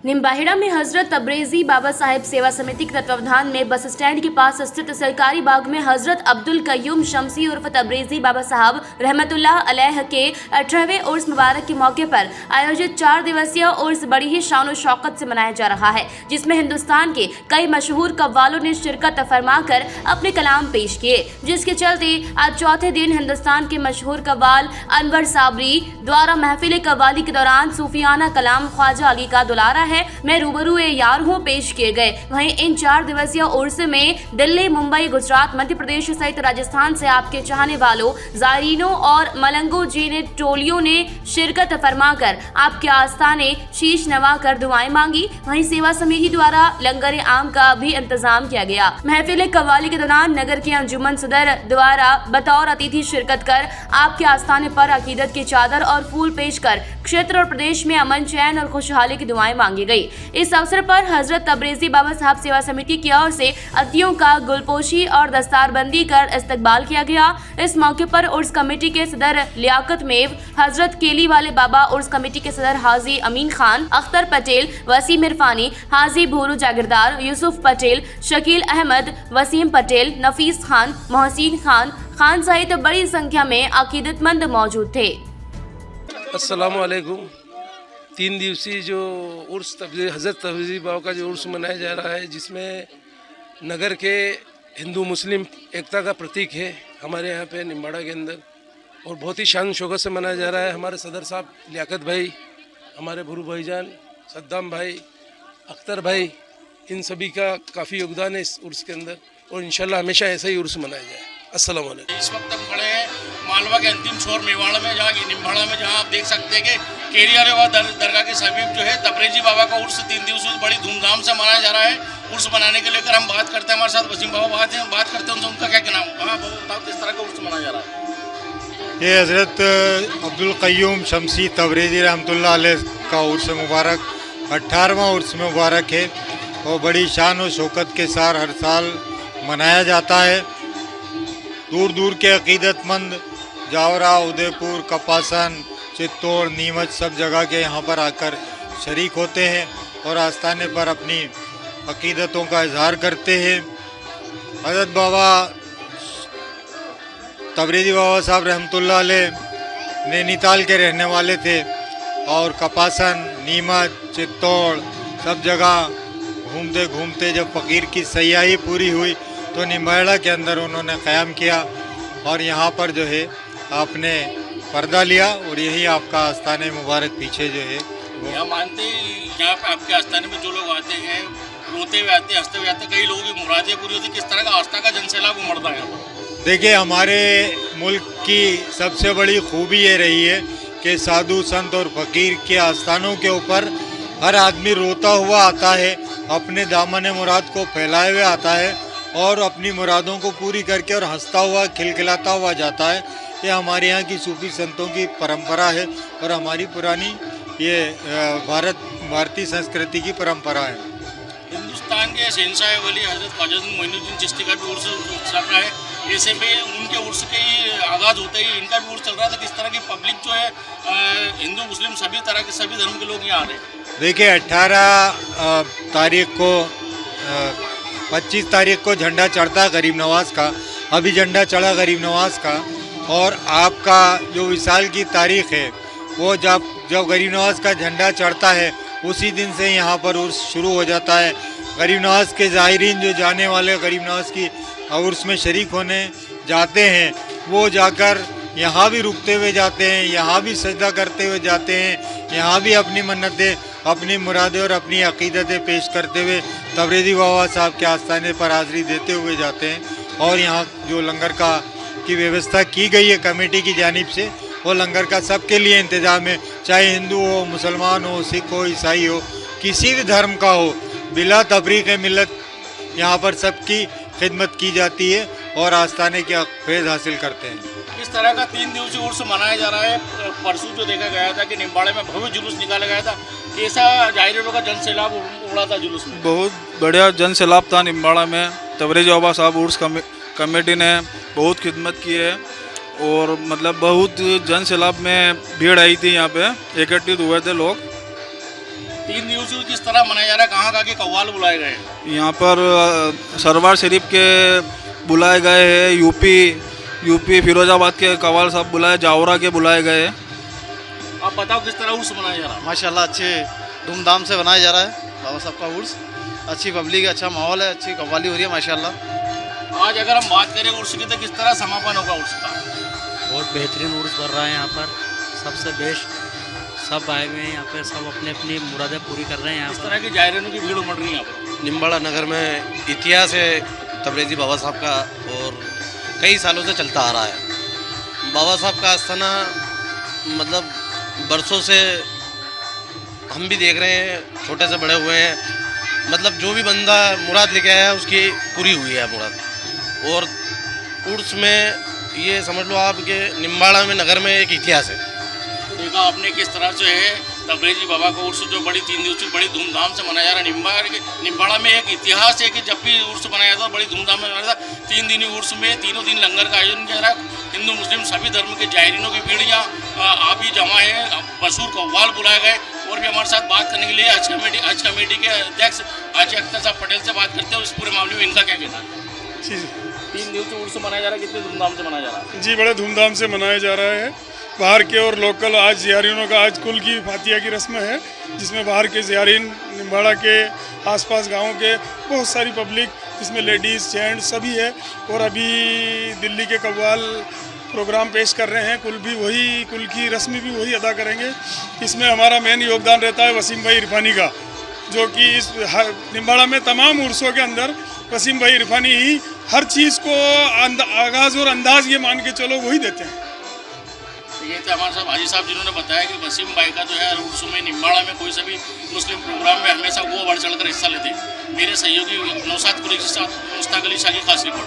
निम्बाहेड़ा में हजरत तबरेज़ी बाबा साहेब सेवा समिति के तत्वावधान में बस स्टैंड के पास स्थित सरकारी बाग में हजरत अब्दुल कय्यूम शमसी उर्फ तबरेज़ी बाबा साहब रहमतुल्लाह अलैह के 18वें उर्स मुबारक के मौके पर आयोजित 4 दिवसीय उर्स बड़ी ही शान और शौकत से मनाया जा रहा है, जिसमें हिंदुस्तान के कई मशहूर कव्वालों ने शिरकत फरमाकर अपने कलाम पेश किए, जिसके चलते आज चौथे दिन हिंदुस्तान के मशहूर कव्वाल अनवर साबरी द्वारा महफिल कव्वाली के दौरान सूफियाना कलाम ख्वाजा अली का दुलारा है मैं रूबरू ए यार हूँ पेश किए गए। वहीं इन 4 दिवसीय उर्स में दिल्ली, मुंबई, गुजरात, मध्य प्रदेश सहित राजस्थान से आपके चाहने वालों, जायरीनों और मलंगो जी ने टोलियों ने शिरकत फरमाकर आपके आस्थाने शीश नवाकर दुआएं मांगी। वहीं सेवा समिति द्वारा लंगर आम का भी इंतजाम किया गया। महफिल कव्वाली के दौरान नगर के अंजुमन सदर द्वारा बतौर अतिथि शिरकत कर आपके आस्थाने पर अकीदत की चादर और फूल पेश कर क्षेत्र और प्रदेश में अमन, चैन और खुशहाली की दुआएं मांगी गई। इस अवसर पर हजरत तबरेज़ी बाबा साहब सेवा समिति की ओर से अतिथियों का गुलपोशी और दस्तारबंदी कर इस्तकबाल किया गया। इस मौके पर उर्स कमेटी के सदर लियाकत मेव, हजरत केली वाले बाबा उर्स कमेटी के सदर हाजी अमीन खान, अख्तर पटेल, वसीम इरफानी, हाजी भूरू जागीरदार, यूसुफ पटेल, शकील अहमद, वसीम पटेल, नफीस खान, मोहसिन खान सहित बड़ी संख्या में अकीदतमंद मौजूद थे। अस्सलामु अलैकुम। 3 दिवसीय जो उर्स हज़रत तबरेज़ी बाबा का जो उर्स मनाया जा रहा है, जिसमें नगर के हिंदू मुस्लिम एकता का प्रतीक है हमारे यहाँ पे निम्बाड़ा के अंदर, और बहुत ही शान शौकत से मनाया जा रहा है। हमारे सदर साहब लियाकत भाई, हमारे भुरू भाईजान, सद्दाम भाई, अख्तर भाई, इन सभी का काफ़ी योगदान है इस उर्स के अंदर, और इंशाल्लाह हमेशा ऐसा ही उर्स मनाया जाए। अस्सलाम वालेकुम। इस वक्त हम खड़े हैं मालवा के अंतिम छोर मेवाड़ा में, जहाँ निम्बाड़ा में, जहाँ आप देख सकते हैं कि केरिया दरगाह के समीप जो है तबरेज़ी बाबा का उर्स 3 दिवसीय बड़ी धूमधाम से मनाया जा रहा है। उर्स मनाने के लेकर हम बात करते हैं, हमारे साथ वसीम बाबा बात करते हैं उनसे, उनका क्या नाम है? हाँ बताओ, किस तरह का उर्स मनाया जा रहा है? ये हज़रत अब्दुल कय्यूम शमसी तबरेज़ी रहमतुल्लाह अलैह का उर्स मुबारक 18वां उर्स मुबारक है, और बड़ी शान और शौकत के साथ हर साल मनाया जाता है। दूर दूर के अकीदतमंद जावरा, उदयपुर, कपासन, चित्तौड़, नीमच सब जगह के यहाँ पर आकर शरीक होते हैं और आस्थाने पर अपनी अकीदतों का इजहार करते हैं। हज़रत बाबा तबरेज़ी बाबा साहब रहमतुल्लाह अलैह नैनीताल के रहने वाले थे, और कपासन, नीमच, चित्तौड़ सब जगह घूमते घूमते जब फ़कीर की सयाही पूरी हुई तो निम्बाहेड़ा के अंदर उन्होंने क़याम किया, और यहाँ पर जो है आपने पर्दा लिया, और यही आपका आस्थाने मुबारक पीछे जो है वो यहाँ मानते यहाँ पे आपके आस्थाने में जो लोग आते हैं, रोते हुए आते हैं, हंसते हुए आते हैं, कई लोगों की मुरादें पूरी होती है, किस तरह का आस्था का जनसैलाब उमड़ता है यहाँ पर? देखिए, हमारे मुल्क की सबसे बड़ी खूबी ये रही है कि साधु संत और फ़कीर के आस्थानों के ऊपर हर आदमी रोता हुआ आता है, अपने दामन मुराद को फैलाए हुए आता है, और अपनी मुरादों को पूरी करके और हंसता हुआ खिलखिलाता हुआ जाता है। ये हमारे यहाँ की सूफी संतों की परंपरा है, और हमारी पुरानी ये भारतीय संस्कृति की परंपरा है। हिंदुस्तान के शहंशाह वली हज़रत ख्वाजा मोइनुद्दीन चिश्ती का भी उर्स चल रहा है, ऐसे में उनके उर्स के ही आगाज़ होते ही इनका भी उर्स चल रहा था। किस तरह की पब्लिक जो है, हिंदू मुस्लिम सभी तरह के सभी धर्म के लोग यहाँ आ रहे हैं? देखिए, 18 तारीख को 25 तारीख को झंडा चढ़ता गरीब नवाज का, अभी झंडा चढ़ा गरीब नवाज का, और आपका जो विसाल की तारीख है वो जब गरीब नवाज का झंडा चढ़ता है उसी दिन से यहाँ पर उर्स शुरू हो जाता है। गरीब नवाज के ज़ाहिरीन जो जाने वाले गरीब नवाज की उर्स में शरीक होने जाते हैं, वो जाकर यहाँ भी रुकते हुए जाते हैं, यहाँ भी सजदा करते हुए जाते हैं, यहाँ भी अपनी मन्नतें, अपनी मुरादें और अपनी अकीदतें पेश करते हुए तबरेज़ी बाबा साहब के आस्थाने पर हाज़िरी देते हुए जाते हैं। और यहाँ जो लंगर की व्यवस्था की गई है कमेटी की जानिब से, वो लंगर का सबके लिए इंतज़ाम है, चाहे हिंदू हो, मुसलमान हो, सिख हो, ईसाई हो, किसी भी धर्म का हो, बिला तफरीक़ मिल्लत यहाँ पर सबकी खिदमत की जाती है और आस्थाने का फैज़ हासिल करते हैं। इस तरह का 3 दिवसीय उर्स मनाया जा रहा है। परसों जो देखा गया था कि निम्बाड़े में भव्य जुलूस निकाला गया था, कैसा जाहिर का जन सैलाब उड़ा था जुलूस में? बहुत बढ़िया जन सैलाब था निम्बाड़ा में। तबरेज़ी बाबा साहब उर्स कमेटी ने बहुत खिदमत की है, और मतलब बहुत जन सैलाब में भीड़ आई थी, यहाँ पे एकत्रित हुए थे लोग। तीन दिवसीय किस तरह मनाया जा रहा है, कहाँ कहाँ के कव्वाल बुलाए गए हैं? यहाँ पर सरवार शरीफ के बुलाए गए हैं, यूपी फिरोजाबाद के कवाल साहब बुलाए, जावरा के बुलाए गए हैं। आप बताओ किस तरह उर्स मनाया जा रहा है? माशाल्लाह अच्छे धूमधाम से मनाया जा रहा है बाबा साहब का उर्स। अच्छी पब्लिक है, अच्छा माहौल है, अच्छी कव्वाली हो रही है माशाल्लाह। आज अगर हम बात करें उर्स की तो किस तरह समापन होगा उर्स का? बहुत बेहतरीन उर्स भर रहा है यहाँ पर, सबसे बेस्ट। सब आए हुए हैं यहाँ पर, सब अपने अपनी मुरादें पूरी कर रहे हैं यहाँ किस पर। तरह की जायरीनों की भीड़ उमड़ रही है यहाँ पर? निम्बाड़ा नगर में इतिहास है तबरेज़ी बाबा साहब का और कई सालों से चलता आ रहा है। बाबा साहब का आस्थाना मतलब बरसों से हम भी देख रहे हैं, छोटे से बड़े हुए हैं। मतलब जो भी बंदा मुराद लेके आया है उसकी पूरी हुई है मुराद। और उर्स में ये समझ लो आप कि निम्बाड़ा में नगर में एक इतिहास है। देखा आपने किस तरह से है तबरेज़ी बाबा का उर्स जो बड़ी 3 दिवसीय बड़ी धूमधाम से मनाया जा रहा है। निम्बाड़ा में एक इतिहास है कि जब भी उर्स मनाया था बड़ी धूमधाम से मनाया था। 3 दिनी उर्स में तीनों दिन लंगर का आयोजन किया जा रहा है। हिंदू मुस्लिम सभी धर्म के जायरीनों की भीड़ यहाँ आप ही जमा है। मशहूर कव्वाल बुलाए गए। और भी हमारे साथ बात करने के लिए हज कमेटी के अध्यक्ष हाजी अख्तर साहब पटेल से बात करते हैं। इस पूरे मामले में इनका क्या कहना है? जी 3 दिवसीय उर्स मनाया जा रहा है, कितने धूमधाम से मनाया जा रहा है? जी बड़े धूमधाम से मनाया जा रहा है। बाहर के और लोकल आज ज़ियारीनों का आज कुल की फातिया की रस्म है, जिसमें बाहर के ज़ियारीन निम्बाड़ा के आसपास गांवों के बहुत सारी पब्लिक, जिसमें लेडीज़ जेंट्स सभी है। और अभी दिल्ली के कव्वाल प्रोग्राम पेश कर रहे हैं, कुल की रस्म भी वही अदा करेंगे। इसमें हमारा मेन योगदान रहता है वसीम भाई इरफानी का, जो कि इस निम्बाड़ा में तमाम उर्सों के अंदर वसीम भाई इरफानी ही हर चीज़ को आगाज़ और अंदाज ये मान के चलो वही देते हैं। ये थे हमारे साहब हाजी साहब, जिन्होंने बताया कि वसीम भाई का जो है उर्स में निम्बाड़ा में कोई सा भी मुस्लिम प्रोग्राम में हमेशा वो बढ़ चढ़कर हिस्सा लेते हैं। मेरे सहयोगी नौशाद कुरैशी के साथ मुश्ताक अली शाह की खास रिपोर्ट।